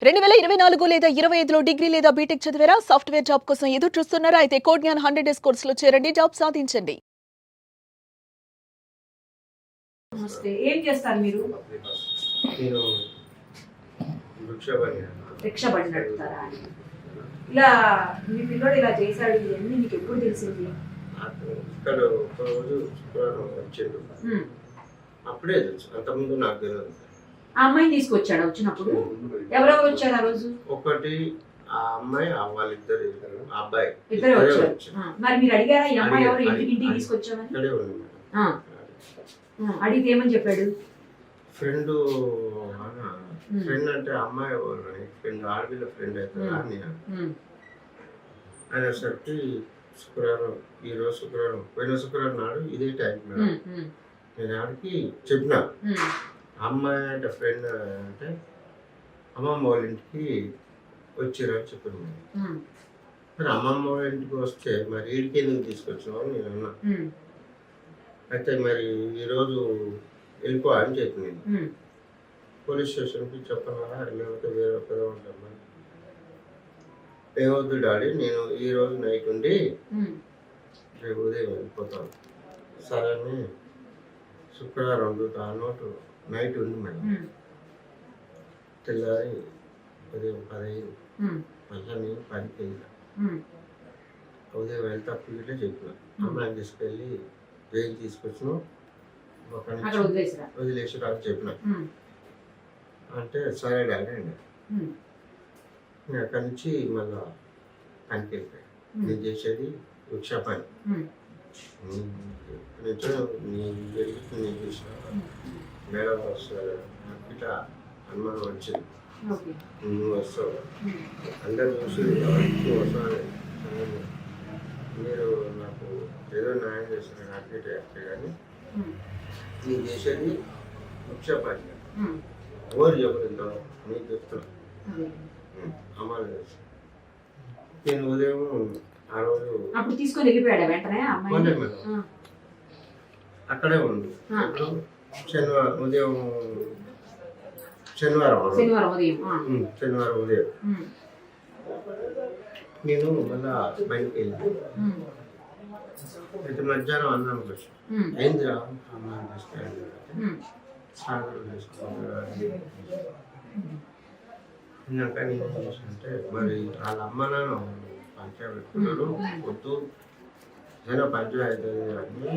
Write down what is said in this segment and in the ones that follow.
2024 లేదా 25లో డిగ్రీ లేదా బీటెక్ చదివారా? సాఫ్ట్‌వేర్ జాబ్ కోసం ఎదురు చూస్తున్నారా? అయితే కోడ్ జ్ఞాన్ 100 డేస్ కోర్సులో చేరండి, జాబ్ సాధించండి. నమస్తే. ఏం చేస్తారు మీరు? నేను రిక్షా బండి నడుపుతారా? ఇలా మీ పిల్లోడు ఇలా చేశాడు ఇవన్నీ మీకు ఎప్పుడు తెలిసింది? ఇక్కడ ఒక రోజు శుక్రవారం వచ్చిండు, అప్పుడే తెలుసు. అంతకుముందు నాకు తెలియదు. ఆ అమ్మాయిని తీసుకొచ్చాడు. వచ్చినప్పుడు ఎవరెవరు వచ్చారు ఆ రోజు? ఒకటి ఆ అమ్మాయి వాళ్ళిద్దరు, అబ్బాయి ఇద్దరే వచ్చారు. మరి మీరు అడిగారా ఈ అమ్మాయి ఎవరు, ఇంటికి తీసుకొచ్చామని? ఇక్కడే ఉంది మేడం. అడిగితే ఏమని చెప్పాడు? ఫ్రెండ్ అంటే అమ్మాయి ఫ్రెండ్, ఆడపిల్ల ఫ్రెండ్ అవుతుంది అని అనేసరికి శుక్రవారం, ఈరోజు శుక్రవారం, పోయిన శుక్రవారం నాడు ఇదే టైం మేడం. నేను ఆడికి చెప్పిన అమ్మాయి అంటే ఫ్రెండ్ అంటే అమ్మమ్మ వాళ్ళ ఇంటికి వచ్చిరని చెప్పింది. మరి అమ్మమ్మ వాళ్ళ ఇంటికి వస్తే మరి వీడికి ఎందుకు తీసుకొచ్చినావు అని నేను అన్నా. అయితే మరి ఈరోజు వెళ్ళిపో అని చెప్పింది. పోలీస్ స్టేషన్కి చెప్పనారా లేకపోతే వేరే ఒక్కదే ఉంటాం. ఏమవుద్దు డాడీ, నేను ఈరోజు నైట్ ఉండి రేపు ఉదయం వెళ్ళిపోతాను. సరే అని శుక్రవారం నోటు నైట్ ఉంది మేడం. తెల్లారి ఉదయం 15 మళ్ళీ నేను పనికి వెళ్ళా. ఉదయం వెళ్తే అప్పుడు ఇట్లా చెప్పిన అమ్మాయిని తీసుకెళ్ళి జైలు తీసుకొచ్చిన వదిలేసి రాని చెప్పిన. అంటే సరే డాడీ అండి. నేను అక్కడి నుంచి మళ్ళా పనికి వెళ్ళిపోయాను. నేను చేసేది రిక్షా పని. నేను చూసిన మేడం వస్తారు, నాకు ఇట్లా అనుమానం వచ్చింది. నువ్వు వస్తావు, అందరు చూసి వస్తాను, మీరు నాకు ఏదో న్యాయం చేస్తారు నాకు ఇటే కానీ నేను చేసేది రిక్షా పని. ఎవరు చెప్పలేదు నీకు చెప్తున్నా అమ్మాయి చేస్తాను. నేను ఉదయం ఆ రోజు అప్పుడు తీసుకొని వెళ్ళిపోయాడు వెంటనే మేడం. అక్కడే ఉంది. శనివారం ఉదయం, శనివారం ఉదయం నేను మళ్ళా బయటకు వెళ్ళాను. అయితే మధ్యాహ్నం అన్నాను వచ్చి అయింది రా అమ్మాయి తీసుకెళ్ళి సాగర్ తిన్నాక నేను ఏం చేశానంటే మరి వాళ్ళ అమ్మ నాన్న పంచాయతీ పెట్టుకున్నాడు. వద్దు ఏదైనా పంచాయతీ అని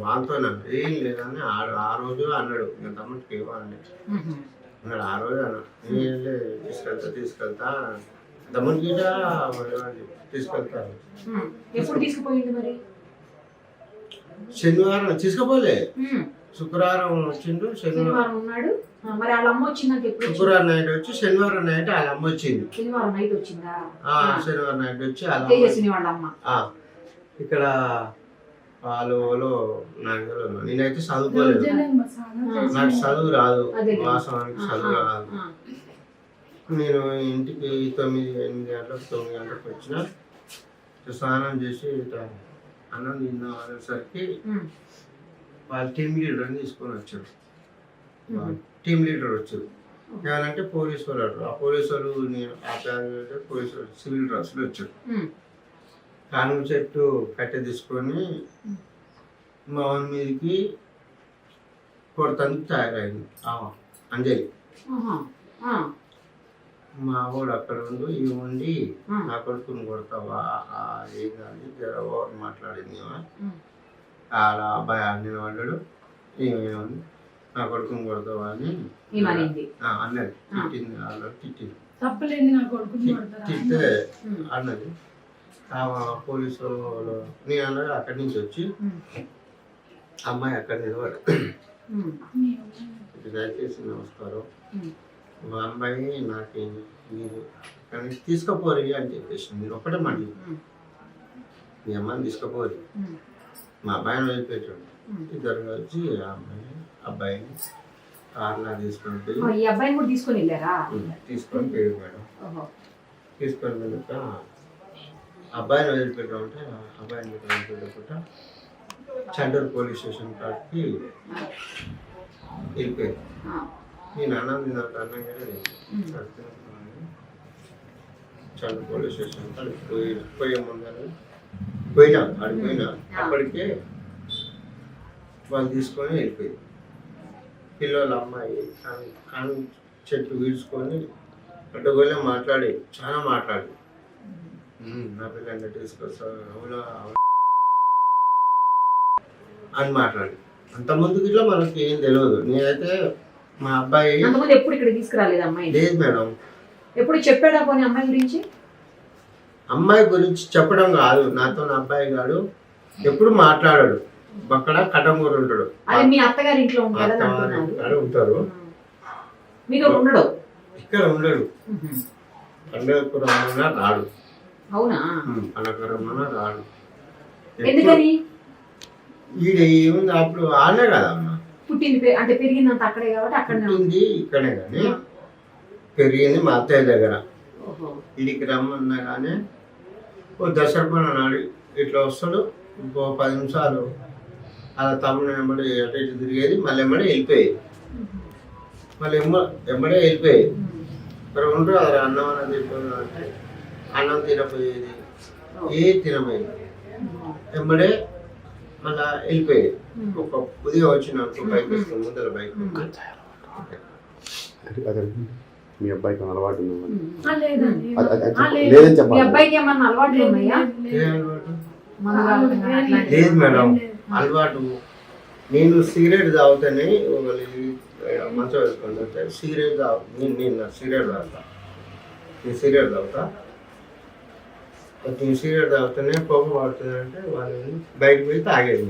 వాళ్ళతో ఏం లేదని ఆ రోజు అన్నాడు. నేను తమ్ముడికి ఏమో అన్నాడు. ఆ రోజు అన్నాడు తీసుకెళ్తా తమ్ముడి గీట తీసుకెళ్తాను. శనివారం తీసుకుపోలే, శుక్రవారం వచ్చిండు. శనివారం ఉన్నాడు. మరి వాళ్ళ అమ్మ వచ్చిందంటే శుక్రవారం నైట్ వచ్చి శనివారం నైట్ వాళ్ళ అమ్మ వచ్చింది. శనివారం నైట్ వచ్చిందా? శనివారం నైట్ వచ్చి వాళ్ళ అమ్మ ఇక్కడ వాళ్ళు నాకు నేనైతే చదువుకోలేదు, నాకు చదువు రాదు, వాస్తవానికి చదువు రాదు. నేను ఇంటికి 9 గంటలకు వచ్చిన, స్నానం చేసి ఇట్లా అన్నం తిన్నా అనేసరికి వాళ్ళ టీమ్ లీడర్ని తీసుకొని వచ్చారు. టీమ్ లీడర్ వచ్చారు. ఏమనంటే పోలీసు వాళ్ళు అంటారు. ఆ పోలీసు వాళ్ళు పోలీసు వాళ్ళు సివిల్ డ్రెస్లో వచ్చారు. కానుక చెట్టు కట్టె తీసుకొని మా వాని మీదకి కొడతానికి తయారైంది అంజలి. మా వాడు అక్కడ ఉండి ఇవి ఉండి నా కొడుకుని కొడతావా ఏం కానీ జర ఓవర్ మాట్లాడింది. ఆడ అబ్బాయి ఆడిన వాళ్ళు ఏమేమి నా కొడుకుని కొడతావా అని అన్నది. తిట్టింది, వాళ్ళు తిట్టింది. తిట్టే అన్నది. పోలీసు వాళ్ళు నేను అన్నది అక్కడి నుంచి వచ్చి అమ్మాయి అక్కడ నిలబడి దయచేసి నమస్కారం, మా అమ్మాయి నాకు మీరు కానీ తీసుకుపోరు అని చెప్పేసి మీరు ఒక్కటే మాట మీ అమ్మాయిని తీసుకుపోరు. మా అబ్బాయిని వెళ్ళిపోయాడు. ఇద్దరు వచ్చి ఆ అమ్మాయిని అబ్బాయిని కార్లా తీసుకొని పోయి తీసుకొని పోయాడు మేడం. తీసుకొని వెళ్ళక అబ్బాయిని వదిలిపెట్టామంటే అబ్బాయిని వదిలిపెట్టకుండా చండూరు పోలీస్ స్టేషన్ కాడికి వెళ్ళిపోయాడు. నేను అన్నం తిన్నాక అన్నం కానీ చంద్ర పోలీస్ స్టేషన్ పోయే ముందని పోయినా అడిగిపోయినా అప్పటికే వాళ్ళు తీసుకొని వెళ్ళిపోయింది. పిల్లల అమ్మాయి కాను చెట్టు వీడ్చుకొని అడ్డగోలే మాట్లాడి చాలా మాట్లాడి నా పిల్లల్ని తీసుకొస్తా అవునా అని మాట్లాడి అంత ముందుకు ఇట్లా మనకి ఏం తెలియదు. నేనైతే మా అబ్బాయి ఎప్పుడు ఇక్కడ తీసుకురాలేదు అమ్మాయి? లేదు మేడం. ఎప్పుడు చెప్పాడా పోనీ అమ్మాయి గురించి? అమ్మాయి గురించి చెప్పడం కాదు, నాతో నా అబ్బాయి గాడు ఎప్పుడు మాట్లాడాడు. అక్కడ కటంగూరు ఉంటాడు. అది మీ అత్తగారి ఇంట్లో ఉంటారు. మీతో ఉండడు? ఇక్కడ ఉండడు. పండగపురం రాడు. అవునా? పండగపురం రాడు. ఎందుకని? ఈడ ఏముంది అప్పుడు ఆనే కదా అమ్మ పుట్టింది, అంటే పెరిగిందంత అక్కడే కాబట్టి అక్కడ పుట్టింది ఇక్కడే కానీ పెరిగింది మా అత్తయ్య దగ్గర. ఇడికి రమ్మన్నా కానీ ఓ దసరా నాడు ఇట్లా వస్తాడు. ఇంకో 10 నిమిషాలు అలా తమ్ముడు వెంబడి అటు ఇటు తిరిగేది, మళ్ళీ వెంబడే వెళ్ళిపోయేది. మళ్ళీ వెంబడే వెళ్ళిపోయేది. మరి ఉంటారు అది అన్నం అనేది అంటే అన్నం తినపోయేది, తినపోయేది. వెంబడే మళ్ళా వెళ్ళిపోయేది. ఒక ఉదయం వచ్చిన బైక్ వస్తుంది, ముందర బైక్. మీ అబ్బాయికి అలవాటు లేదు మేడం. అలవాటు నేను సిగరెట్ తాగుతానే మంచం వేసుకొని సిగరెట్ నేను సిగరెట్ తాగుతా. నేను సిగరెట్ తాగుతా. నేను సిగరెట్ తాగుతానే పొగ పడుతుంది అంటే వాళ్ళు బయటకు పోయి తాగేది.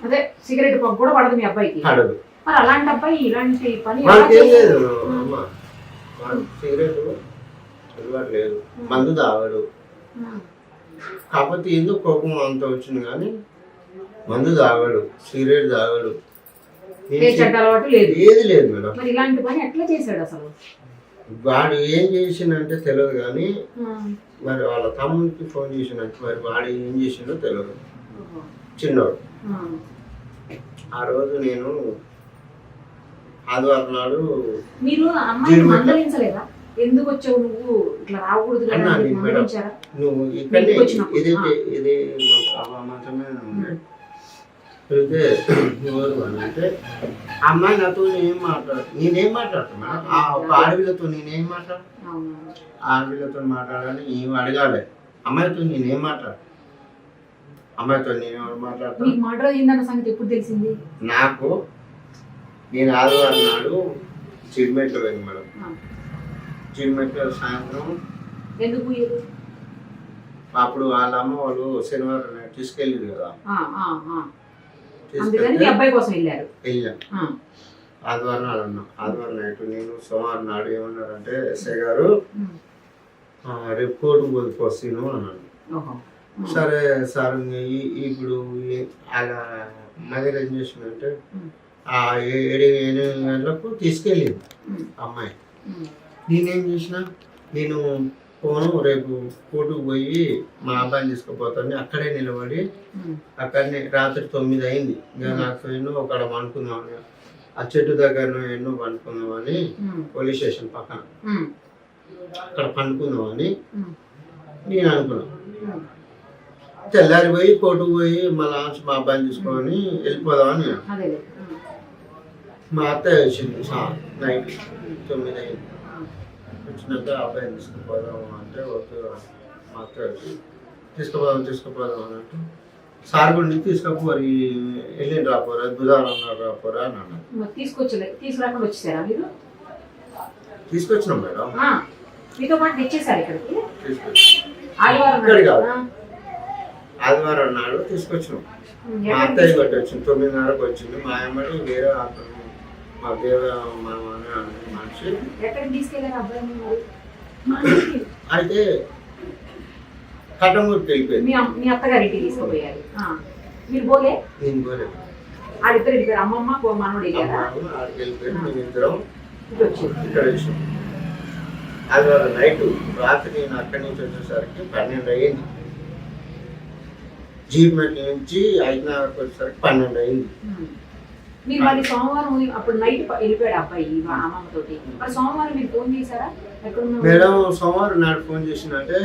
అదే సిగరెట్ పొగ కూడా పడదు మీ అబ్బాయికి? పడదు. మరి అలాంటి అబ్బాయి ఇలాంటి పని ఏం లేదు అమ్మ. సిగరెట్ అలవాటు లేదు, మందు తాగడు. కాకపోతే ఎందుకు కోపం అంత వచ్చింది కానీ మందు తాగడు, సిగరెట్ తాగడు, ఏది లేదు మేడం. మరి ఇలాంటి పని ఎట్లా చేశాడు అసలు? వాడు ఏం చేసిందంటే తెలియదు కానీ మరి వాళ్ళ తమ్ముడికి ఫోన్ చేసినట్టు మరి వాడు ఏం చేసిండో తెలియదు. చిన్నోడు. ఆ రోజు నేను ఆదివారం నాడు మీరు అమ్మాయిని మందలించలేదా? ఎందుకు వచ్చావు నువ్వు, ఇట్లా రాకూడదు నువ్వు ఇక్కడే ఇదే మంచమే ఉన్నాయి. అయితే అంటే అమ్మాయి నాతో నేనేం మాట్లాడుతున్నా ఆ ఒక ఆడవిలతో నేనేం మాట్లాడు, ఆడవిలతో మాట్లాడాలని ఏం అడగాలి. అమ్మాయితో నేనేం మాట్లాడు, అమ్మాయితో నేను మాట్లాడతాను. సంగతి ఎప్పుడు తెలిసింది నాకు? నేను ఆదివారం నాడు చిరుమెట్లో పోయింది మేడం. చిరుమెట్లో సాయంత్రం ఎందుకు అప్పుడు వాళ్ళ అమ్మ వాళ్ళు శనివారం నాడు తీసుకెళ్ళారు కదా, వెళ్ళాం. ఆదివారం నాడు అన్నాం. ఆదివారం నైట్ నేను సోమవారం నాడు ఏమన్నారంటే ఎస్ఐ గారు రేపు కోర్టు పోస్తాను అన్నాను. సరే సార్ ఇప్పుడు అలా మదర్ ఏం చేసిందంటే 7 గంటలకు తీసుకెళ్ళింది అమ్మాయి. నేనేం చేసిన, నేను ఫోను రేపు కోర్టుకు పోయి మా అబ్బాయిని తీసుకుపోతాను అక్కడే నిలబడి అక్కడనే రాత్రి 9 అయింది. ఇంకా నాకు ఎన్నో అక్కడ పండుకుందామని ఆ చెట్టు దగ్గర ఎన్నో పండుకుందామని పోలీస్ స్టేషన్ పక్కన అక్కడ పండుకుందామని నేను అనుకున్నాను. తెల్లారి పోయి కోర్టుకు పోయి మళ్ళీ మా అబ్బాయిని తీసుకొని వెళ్ళిపోదామని మా అత్తయ్య వచ్చింది నైట్ 9 అయింది. వచ్చినాక అబ్బాయిని తీసుకుపోదాము అంటే వద్దు మా అత్తయ్య వచ్చి తీసుకుపోదాం అన్నట్టు సార్ గురించి తీసుకుపోయి వెళ్ళింది రాపోరా బుధవారం రాపోరా అని అన్నారు. తీసుకొచ్చినాం మేడం. ఆదివారం నాడు తీసుకొచ్చినాం. మా అత్తయ్య బట్టి వచ్చింది 9:30కు వచ్చింది. మా అమ్మడి వేరే మా దేవ మనిషి అయితే కట్టంగూరికి వెళ్ళిపోయింది. మీ అత్తగారింటికి తీసుకుపోయారు. మీరు పోలే? నేను పోలే. ఆడిద్దరు వెళ్ళిపోయారు, అమ్మమ్మ మనోడు ఆడికి వెళ్ళిపోయారు. మేము ఇద్దరం ఇక్కడ వచ్చాం. ఆదివారం నైట్ రాత్రి నేను అక్కడి నుంచి వచ్చేసరికి 12 అయింది. జీప్ మెట్ల నుంచి 5:30 వచ్చేసరికి 12 అయింది. మీరు మళ్ళీ సోమవారం అప్పుడు నైట్ వెళ్ళిపోయాడు అబ్బాయి మా అమ్మమ్మ తోటి, మరి సోమవారం మీరు ఫోన్ చేశారా ఎక్కడ మేడం సోమవారం నాడు ఫోన్ చేసినట్టే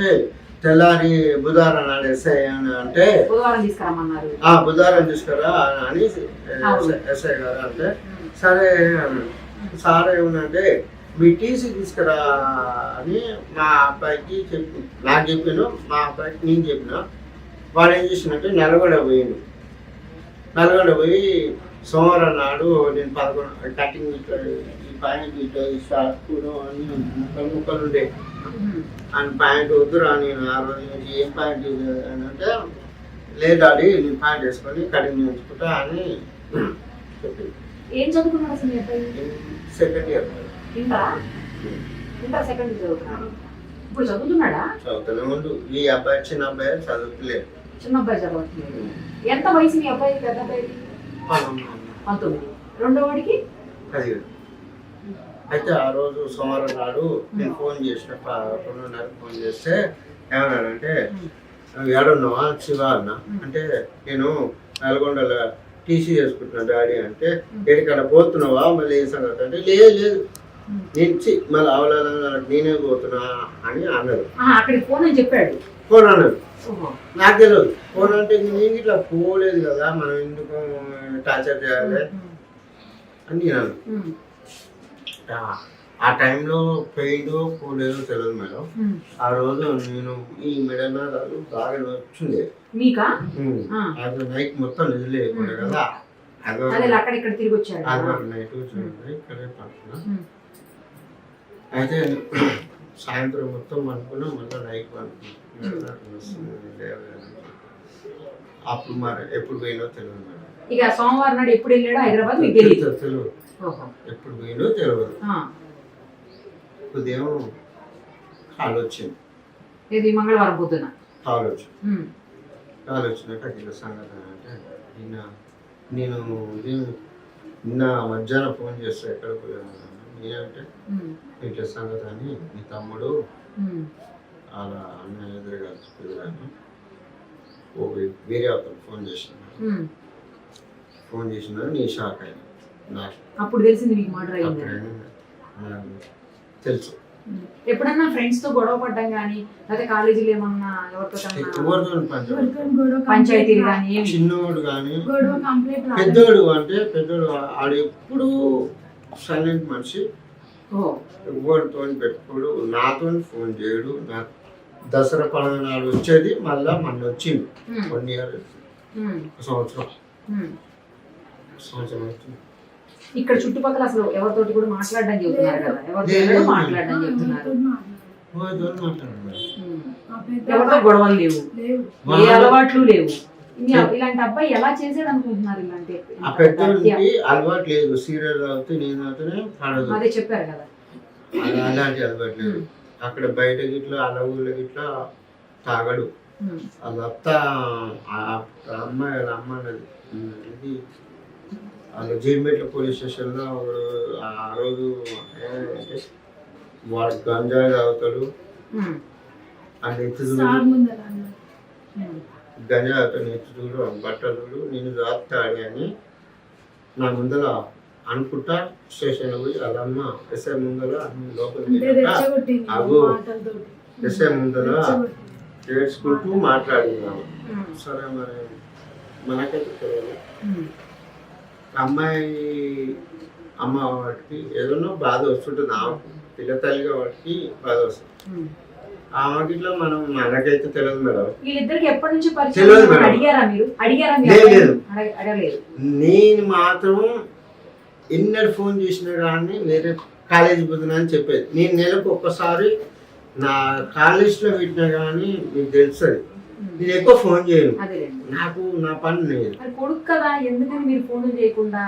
తెల్లారి బుధవారం నాడు ఎస్ఐ అని అంటే బుధవారం తీసుకురమ్మన్నారు. బుధవారం తీసుకురా అని ఎస్ఐ గారు అంటే సరే సార్ ఏమన్నంటే మీ టీసీ తీసుకురా అని మా అబ్బాయికి చెప్పి నాకు చెప్పాను, మా అబ్బాయికి నేను చెప్పిన. వాడు ఏం చేసినట్టే నల్గొండ పోయి సోమవారం నాడు నేను 11 కటింగ్ ఇట్లా ఈ ప్యాంట్ ఇట్లా ఈ షార్ట్ అన్ని ముక్కలు ఉండే అని ప్యాంట్ వద్దురా నేను ఆ రోజు నుంచి ఏం ప్యాంట్ అని అంటే లేదు డాడీ నేను ప్యాంట్ వేసుకొని కటింగ్ నేర్చుకుంటా అని చెప్పింది. ఏం చదువుకున్నాడు అసలు మీ అబ్బాయి? Second year inter second year చదువుతున్నాడు. ఇప్పుడు చదువుతున్నాడా? చదువుతూనే ముందు ఈ అబ్బాయి చిన్న అబ్బాయి చదువుతలేదు. చిన్న అబ్బాయి చదవట్లేదు. ఎంత వయసు మీ అబ్బాయి? పెద్ద అబ్బాయికి 19, రెండో వాడికి 17. అయితే ఆ రోజు సోమవారం నాడు నేను ఫోన్ చేసిన 11:30 ఫోన్ చేస్తే ఏమన్నాడంటే ఏడున్నావా శివ అన్న అంటే నేను నల్గొండలో టీసీ చేసుకుంటున్నా డాడీ అంటే ఎక్కడికన్నా పోతున్నావా మళ్ళీ ఏ సంగతి అంటే లేదు నుంచి మళ్ళీ అవలాల నేనే పోతున్నా అని అన్నారు. అక్కడికి ఫోన్ అని చెప్పాడు. ఫోన్ అన్నాడు, నాకు తెలియదు. ఫోన్ అంటే నేను ఇట్లా పోలేదు కదా మనం ఎందుకు టార్చర్ చేయాలి అని నేను అన్నాను. ఆ టైంలో పోయిందో పోలేదో తెలియదు మేడం. ఆ రోజు నేను ఈ మెడనాలు బాగా వచ్చింది మీకా? అది నైట్ మొత్తం నిజలేకుండా కదా అక్కడ తిరిగి వచ్చాడు. నైట్ ఇక్కడే పడుతున్నా. అయితే సాయంత్రం మొత్తం అనుకున్నా మళ్ళీ నైట్ అనుకున్నా అప్పుడు మరి ఎప్పుడు పోయినో తెలియదు మేడం. ఇక సోమవారం నాడు ఎప్పుడు వెళ్ళాడో హైదరాబాద్ మీకు తెలియదు. ఎప్పుడు పోయినో తెలియదు. ఉదయం కాల్ వచ్చింది. ఇది మంగళవారం పొద్దున కాల్ వచ్చినట్టు అఖిల సంగతి అంటే నేను నిన్న మధ్యాహ్నం ఫోన్ చేస్తే ఎక్కడ పోయాను నేనంటే ఇట్లా సంగతి అని మీ తమ్ముడు అలా అన్న ఎదురుగా కుదిరాను వేరే అతను ఫోన్ చేసిన నీ షాక్ అయినా నాకు అప్పుడు తెలిసింది మీకు మర్డర్ అయింది తెలుసు. ఎప్పుడన్నా ఫ్రెండ్స్ తో గొడవ పడ్డం కానీ లేకపోతే కాలేజీలో ఏమన్నా పంచాయతీలు కానీ చిన్నోడు కానీ పెద్దోడు అంటే పెద్దోడు ఆడు ఎప్పుడు సైలెంట్ మనిషి, ఎవరితో పెట్టుకోడు, నాతో ఫోన్ చేయడు. నాకు దసరా పండుగ నాడు వచ్చేది మళ్ళా మొన్న వచ్చింది 1 year సంవత్సరం వచ్చింది. ఇక్కడ చుట్టుపక్కల అసలు ఎవరితోటి కూడా మాట్లాడడం చెబుతున్నారు కదా, ఎవరితో మాట్లాడడం చెప్తున్నారు. ఎవరితో గొడవలు లేవు, ఏ అలవాట్లు లేవు. ఇలాంటి అబ్బాయి ఎలా చేసాడు అనుకుంటున్నారు? ఇలాంటి అలవాటు లేదు. సీరియల్ అవుతే నేను అవుతూనే పడదు, అదే చెప్పారు కదా. అలాంటి అలవాటు లేదు. అక్కడ బయట గిట్లా అలవులు గిట్లా తాగడు. అదంతా అమ్మాయి అన్నది ఇది వాళ్ళు జీడిమెట్ల పోలీస్ స్టేషన్లో ఆ రోజు వాడు గంజాయి తాగుతాడు అని ఎత్తుడు, గంజాయి తాగుతాడు ఎత్తుడు బట్టలు నేను తాగుతాడు అని నా ముందర అనుకుంటా స్టేషన్లో పోయి వాళ్ళమ్మ ఎస్ఐ ముందర లోపలికి అగో ఎస్ఐ ముందర ఏడ్చుకుంటూ మాట్లాడినాము. సరే మరి మనకైతే తెలియదు. అమ్మాయి అమ్మ వాటికి ఏదన్నా బాధ వస్తుంటుంది, ఆమె పిల్ల తల్లిగా వాటికి బాధ వస్తుంది. ఆమెకి ఇట్లా మనం మనకైతే తెలియదు మేడం. వీళ్ళిద్దరికి ఎప్పటి నుంచి తెలియదు మేడం. అడగలేదు. నేను మాత్రం ఎన్నడు ఫోన్ చేసినా కానీ వేరే కాలేజీ పోతున్నా అని చెప్పేది. నేను నెలకు ఒక్కసారి నా కాలేజ్లో పెట్టినా కానీ మీకు తెలుస్తుంది. నేను ఎక్కువ ఫోన్ చేయను, నాకు నా పని లేదు. కొడుకు కదా, ఎందుకని మీరు ఫోన్ చేయకుండా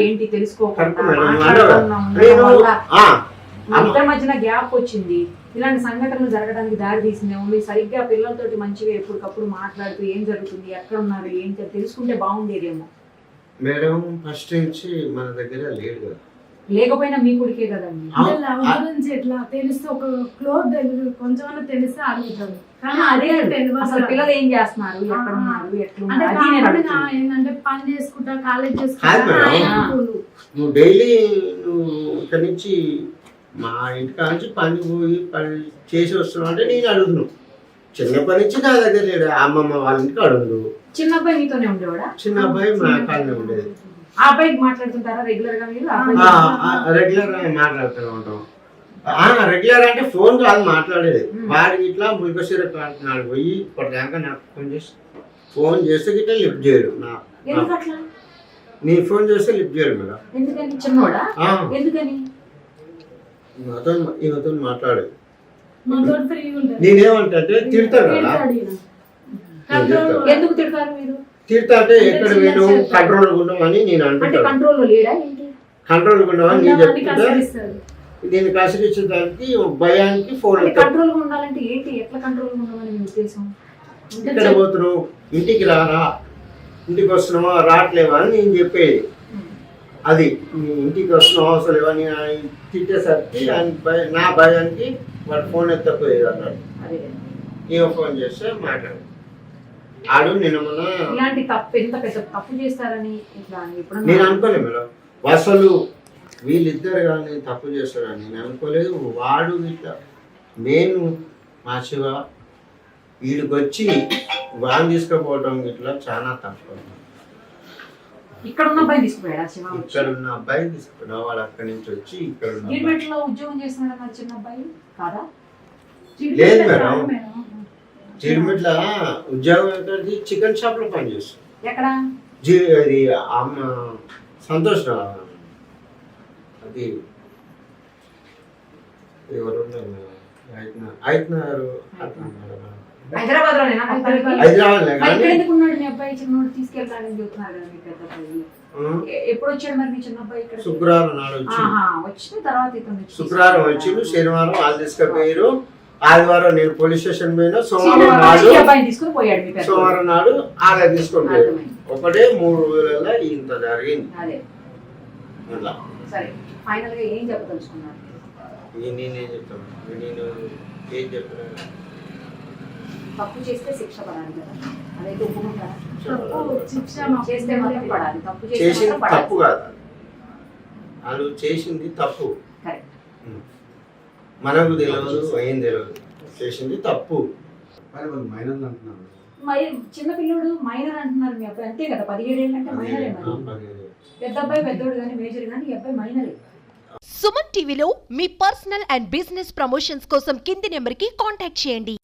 ఏంటి తెలుసుకోకుండా ఇద్దరి మధ్యన గ్యాప్ వచ్చింది. ఇలాంటి సంఘటనలు జరగడానికి దారి తీసింది. ఓన్లీ సరిగ్గా పిల్లలతోటి మంచిగా ఎప్పటికప్పుడు మాట్లాడుతూ ఏం జరుగుతుంది, ఎక్కడ ఉన్నారు, ఏంటి తెలుసుకుంటే బాగుండేదేమో. మేడం ఫస్ట్ నుంచి మన దగ్గర లేడు కదా. లేకపోయినా మీ కొడుకే కదండి. అంటే లవ్ గురించి ఎట్లా తెలిస్తే ఒక క్లోజ్ కొంచెం తెలిస్తే అడుగుతాడు. కానీ అదే అదే తెలియదు అసలు పిల్లలు ఏం చేస్తున్నారు, ఎక్కడ ఉన్నారు, అంటే ఎట్లున్నారు అది నేను కామన్గా అడుగుతున్నా. ఏంటంటే పని చేసుకుంటా కాలేజ్ కాదు చేసుకుంటా మేడం. ఆయన అనుకోడు. నువ్వు డైలీ నువ్వు ఇక్కడి నుంచి మా ఇంటి కాంచి పని పోయి పని చేసి వస్తున్నావు అంటే నేను అడుగును. చిన్నప్పటి నుంచి నా దగ్గర లేడు, అమ్మమ్మ వాళ్ళ ఇంటికి అడుగు. చిన్న అబ్బాయి మీతోనే ఉండేవాడా? చిన్న అబ్బాయి మా కాలనీ ఉండేది. ఆ అబ్బాయికి మాట్లాడుతుంటారా రెగ్యులర్ గా మీరు? ఆ అబ్బాయి రెగ్యులర్ గా మాట్లాడుతూనే ఉంటాం. రెగ్యులర్ అంటే ఫోన్ కాదు మాట్లాడేది. వాడికి ఇట్లా ముల్కసీర కాంటున్నాడు పోయి ఇప్పటిదాకా నాకు ఫోన్ చేస్తే గిట్లా లిఫ్ట్ చేయడు. ఎందుకు అట్లా? నీ ఫోన్ చేస్తే లిఫ్ట్ చేయడు మేడం. ఎందుకని? చిన్నోడా? ఎందుకని? ఈమెతో మాట్లాడు. మాతో ఫ్రీగా ఉంటుంది. నేనేమంటే తిడతాడు కదా. తిడతాడు ఈయన. కంట్రోల్ ఎందుకు తిడతారు మీరు? తిడతా అంటే ఎక్కడ వేణు కంట్రోల్ ఉండమని నేను అంటే అంటుంటాను. కంట్రోల్ లో లేడా ఏంటి? కంట్రోల్ ఉండమని నేను కొంతమంది చెప్తుంటే కసిరిస్తాడు. నేను కసిరించడానికి భయానికి ఫోన్ అంటే కంట్రోల్ గా ఉండాలంటే ఏంటి? ఎట్లా కంట్రోల్ గా ఉండమని మీ ఉద్దేశం? ఇక్కడ పోతున్నావు, ఇంటికి రారా, ఇంటికి వస్తున్నావా, రావట్లేవా అని నేను చెప్పేది. అది నీ ఇంటికి వస్తున్నావు అవసరం లేవా అని ఆయన తిట్టేసరికి నా భయానికి వాడు ఫోన్ ఎత్తపోయేది అన్నాడు. అదే నేను ఫోన్ చేస్తే మాట్లాడు ఆడు నిన్న మొన్న ఇలాంటి తప్పు ఎంత పెద్ద తప్పు చేస్తారని ఇట్లా నేను ఎప్పుడన్నా అనుకోలేదు మేడం. అసలు వీళ్ళిద్దరు కానీ తప్పు చేస్తారని నేను అనుకోలేదు. వాడు ఇట్లా నేను మా శివ వీడికి వచ్చి వాన్ తీసుకుపోవడం ఇట్లా చాలా తప్పు. ఇక్కడ ఉన్న అబ్బాయి తీసుకుపోయాడా శివ? ఇక్కడ ఉన్న అబ్బాయి తీసుకున్నా వాడు అక్కడి నుంచి వచ్చి ఇక్కడ ఉన్న అబ్బాయి. గవర్నమెంట్ లో ఉద్యోగం చేస్తున్నాడు మా చిన్న అబ్బాయి కాదా? లేదు మేడం. మేడం. చిరుమిట్ల ఉద్యోగం ఏంటంటే చికెన్ షాప్ లో పనిచేస్తాం. ఎక్కడ? అది అమ్మ సంతోష్ అది ఎవరు హైదరాబాద్ లో హైదరాబాద్ కానీ ఎందుకున్నాడు మీ అబ్బాయి? చిన్నోడు తీసుకెళ్తాడని చెప్తున్నారు కదా మీ పెద్ద అబ్బాయి. ఎప్పుడు వచ్చాడు మరి మీ చిన్న అబ్బాయి ఇక్కడ? శుక్రవారం నాడు వచ్చి వచ్చిన తర్వాత ఇతను శుక్రవారం వచ్చిండు, శనివారం వాళ్ళు తీసుకుపోయారు, ఆదివారం నేను పోలీస్ స్టేషన్ పోయినా, సోమవారం చిన్న నాడు అబ్బాయిని తీసుకుని పోయాడు మీ పెద్ద అబ్బాయి. సోమవారం నాడు ఆగా తీసుకొని పోయారు. అర్థమైంది. ఒకటే 3 రోజులలో ఇంత జరిగింది. అదే అట్లా సరే ఫైనల్ గా ఏం చెప్పదలుచుకున్నారు? నేనేం చెప్తాను, నేను ఏం చెప్పినా తప్పు చేస్తే శిక్ష పడాలి కదా, అదైతే ఒప్పుకుంటారా? తప్పు శిక్ష చేస్తే మాత్రం పడాలి, తప్పు చేస్తే చేసింది మాత్రం తప్పు పడాలి. కాదు, వాళ్ళు చేసింది తప్పు. కరెక్ట్. మనకు తెలియదు, ఏం తెలియదు, చేసింది తప్పు. మైనర్ అంటున్నాను. మరి చిన్న పిల్లోడు మైనర్ అంటున్నారు మీ అబ్బాయి, అంతే కదా? 17 ఏళ్ళు అంటే మైనరే మరి. పెద్ద అబ్బాయి పెద్దోడు కానీ మేజర్ కానీ ఈ అబ్బాయి మైనరే. సుమన్ టీవీలో మీ పర్సనల్ అండ్ బిజినెస్ ప్రమోషన్స్ కోసం కింది నెంబర్కి కాంటాక్ట్ చేయండి.